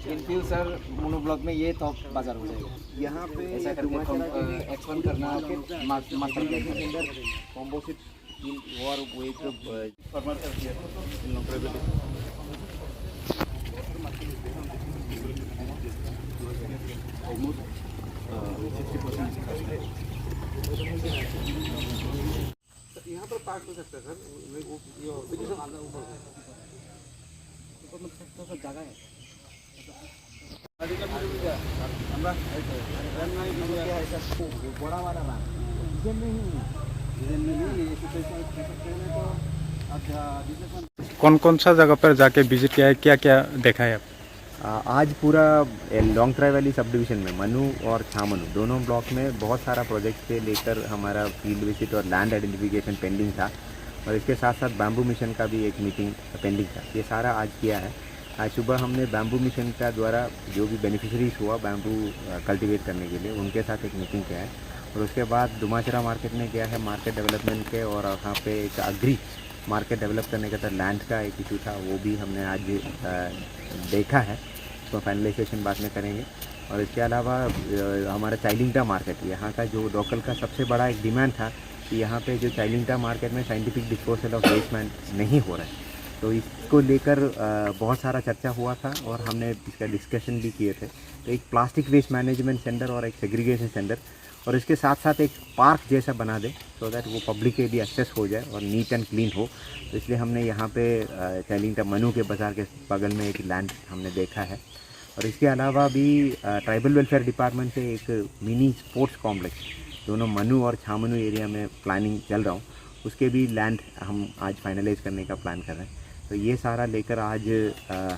In future mono block में ये top बाजार हो जाएगा। यहाँ पे ऐसा करके एक्सपेंड करना मास्टर के अंदर कॉम्पोजिट और वेट फॉर्मर कर दिया ऑलमोस्ट 60% यहाँ पर पार्ट हो सकता है सर, वो ऊपर जगह है। बड़ा वाला कौन कौन सा जगह पर जाके विजिट किया है, क्या क्या देखा है आप? आज पूरा लॉन्ग वैली सब डिवीज़न में मनु और छामनु दोनों ब्लॉक में बहुत सारा प्रोजेक्ट से लेकर हमारा फील्ड विजिट और लैंड आइडेंटिफिकेशन पेंडिंग था, और इसके साथ साथ बैम्बू मिशन का भी एक मीटिंग पेंडिंग था। ये सारा आज किया है। आज सुबह हमने बैम्बू मिशन का द्वारा जो भी बेनिफिशरीज हुआ बैम्बू कल्टीवेट करने के लिए उनके साथ एक मीटिंग किया है, और उसके बाद दुमाचरा मार्केट में गया है मार्केट डेवलपमेंट के, और वहाँ पे एक अग्री मार्केट डेवलप करने का लैंड का एक इशू था, वो भी हमने आज देखा है। तो फाइनलाइजेशन बाद में करेंगे। और इसके अलावा हमारा चाइलिंगटा मार्केट, यहाँ का जो लोकल का सबसे बड़ा एक डिमांड था कि यहाँ पे जो चाइलिंगटा मार्केट में साइंटिफिक डिस्पोजल ऑफ वेस्ट नहीं हो रहा है, तो इसको लेकर बहुत सारा चर्चा हुआ था और हमने इसका डिस्कशन भी किए थे। तो एक प्लास्टिक वेस्ट मैनेजमेंट सेंटर और एक सेग्रीगेशन सेंटर, और इसके साथ साथ एक पार्क जैसा बना दे, सो दैट वो पब्लिक के लिए एक्सेस हो जाए और नीट एंड क्लीन हो। तो इसलिए हमने यहाँ पे चाइलिंगटा मनु के बाज़ार के बगल में एक लैंड हमने देखा है। और इसके अलावा भी ट्राइबल वेलफेयर डिपार्टमेंट से एक मिनी स्पोर्ट्स कॉम्प्लेक्स दोनों मनु और छामनु एरिया में प्लानिंग चल रहा हूँ, उसके भी लैंड हम आज फाइनलाइज करने का प्लान कर रहे हैं। तो ये सारा लेकर आज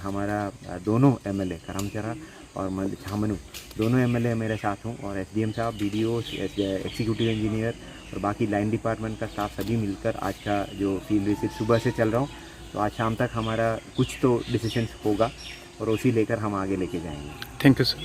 हमारा दोनों एमएलए करमचरा और छामनु दोनों एमएलए मेरे साथ हूँ, और एसडीएम साहब, बीडीओ, एक्जीक्यूटिव इंजीनियर और बाकी लाइन डिपार्टमेंट का स्टाफ सभी मिलकर आज का जो फील्ड विजिट सुबह से चल रहा हूँ। तो आज शाम तक हमारा कुछ तो डिसीजंस होगा और उसी लेकर हम आगे लेके जाएंगे। Thank you sir.